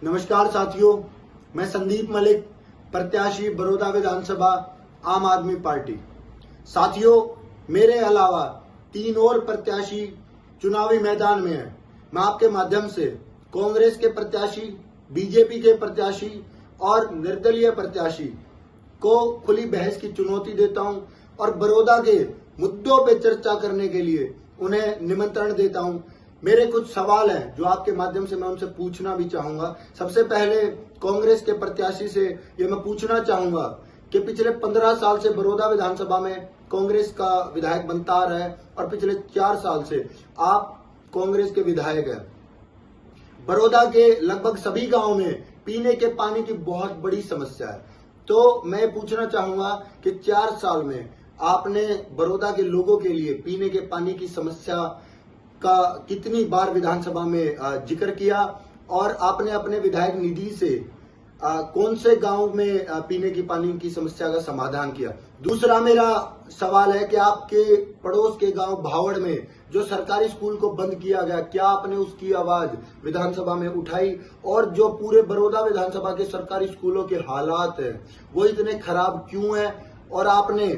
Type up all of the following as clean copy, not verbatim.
नमस्कार साथियों, मैं संदीप मलिक, प्रत्याशी बड़ौदा विधानसभा आम आदमी पार्टी। साथियों, मेरे अलावा 3 और प्रत्याशी चुनावी मैदान में हैं। मैं आपके माध्यम से कांग्रेस के प्रत्याशी, बीजेपी के प्रत्याशी और निर्दलीय प्रत्याशी को खुली बहस की चुनौती देता हूं और बड़ौदा के मुद्दों पर चर्चा करने के लिए उन्हें निमंत्रण देता हूं। मेरे कुछ सवाल हैं जो आपके माध्यम से मैं उनसे पूछना भी चाहूंगा। सबसे पहले कांग्रेस के प्रत्याशी से ये मैं पूछना चाहूंगा कि पिछले 15 साल से बड़ौदा विधानसभा में कांग्रेस का विधायक बनता आ रहा है और पिछले 4 साल से आप कांग्रेस के विधायक हैं। बड़ौदा के लगभग सभी गांवों में पीने के पानी की बहुत बड़ी समस्या है। तो मैं पूछना चाहूंगा कि 4 साल में आपने बड़ौदा के लोगों के लिए पीने के पानी की समस्या का कितनी बार विधानसभा में जिक्र किया और आपने अपने विधायक निधि से कौन से गांव में पीने की पानी की समस्या का समाधान किया। दूसरा मेरा सवाल है कि आपके पड़ोस के गांव भावड़ में जो सरकारी स्कूल को बंद किया गया, क्या आपने उसकी आवाज विधानसभा में उठाई? और जो पूरे बड़ौदा विधानसभा के सरकारी स्कूलों के हालात है वो इतने खराब क्यों है और आपने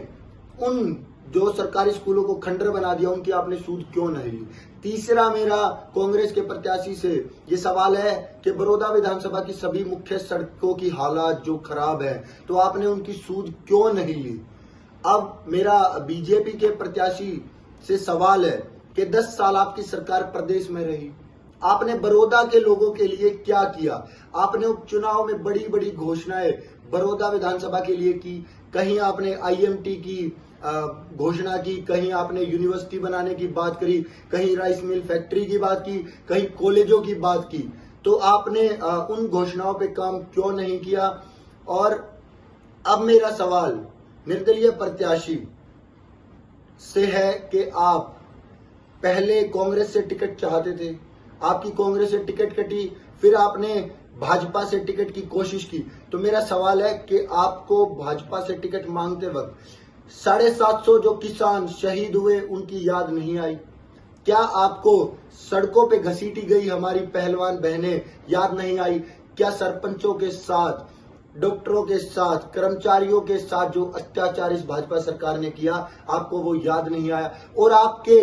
उन जो सरकारी स्कूलों को खंडर बना दिया उनकी आपने सूद क्यों नहीं ली? तीसरा मेरा कांग्रेस के प्रत्याशी से ये सवाल है कि बड़ौदा विधानसभा की सभी मुख्य सड़कों की हालात जो खराब है तो आपने उनकी सूद क्यों नहीं ली? अब मेरा बीजेपी के प्रत्याशी से सवाल है कि 10 साल आपकी सरकार प्रदेश में रही, आपने बड़ौदा के लोगों के लिए क्या किया? आपने उपचुनाव में बड़ी बड़ी घोषणाएं बड़ौदा विधानसभा के लिए की। कहीं आपने आईएमटी की घोषणा की, कहीं आपने यूनिवर्सिटी बनाने की बात करी, कहीं राइस मिल फैक्ट्री की बात की, कहीं कॉलेजों की बात की। तो आपने उन घोषणाओं पे काम क्यों नहीं किया? और अब मेरा सवाल निर्दलीय प्रत्याशी से है कि आप पहले कांग्रेस से टिकट चाहते थे, आपकी कांग्रेस से टिकट कटी, फिर आपने भाजपा से टिकट की कोशिश की। तो मेरा सवाल है कि आपको भाजपा से टिकट मांगते वक्त 750 जो किसान शहीद हुए उनकी याद नहीं आई? क्या आपको सड़कों पे घसीटी गई हमारी पहलवान बहनें याद नहीं आई? क्या सरपंचों के साथ, डॉक्टरों के साथ, कर्मचारियों के साथ जो अत्याचार इस भाजपा सरकार ने किया आपको वो याद नहीं आया? और आपके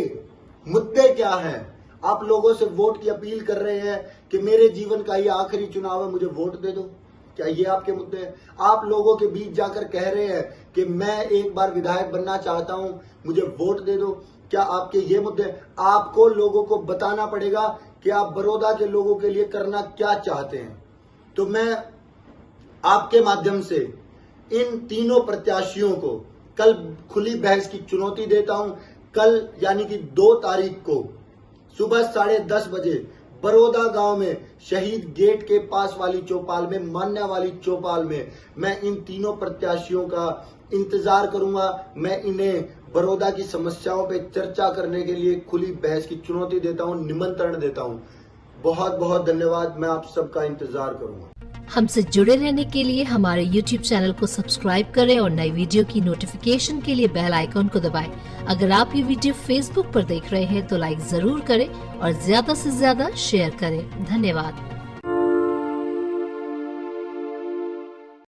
मुद्दे क्या हैं? आप लोगों से वोट की अपील कर रहे हैं कि मेरे जीवन का ये आखिरी चुनाव है, मुझे वोट दे दो। क्या ये आपके मुद्दे हैं? आप लोगों के बीच जाकर कह रहे हैं कि मैं एक बार विधायक बनना चाहता हूं, मुझे वोट दे दो। क्या आपके ये मुद्दे हैं? आपको लोगों को बताना पड़ेगा कि आप बड़ौदा के लोगों के लिए करना क्या चाहते हैं। तो मैं आपके माध्यम से इन तीनों प्रत्याशियों को कल खुली बहस की चुनौती देता हूं। कल यानी कि 2 तारीख को सुबह 10:30 बजे बड़ौदा गांव में शहीद गेट के पास वाली चौपाल में, मान्या वाली चौपाल में मैं इन तीनों प्रत्याशियों का इंतजार करूंगा। मैं इन्हें बड़ौदा की समस्याओं पे चर्चा करने के लिए खुली बहस की चुनौती देता हूं, निमंत्रण देता हूं। बहुत बहुत धन्यवाद। मैं आप सबका इंतजार करूंगा। हमसे जुड़े रहने के लिए हमारे YouTube चैनल को सब्सक्राइब करें और नई वीडियो की नोटिफिकेशन के लिए बेल आइकॉन को दबाएं। अगर आप ये वीडियो Facebook पर देख रहे हैं तो लाइक जरूर करें और ज्यादा से ज्यादा शेयर करें। धन्यवाद।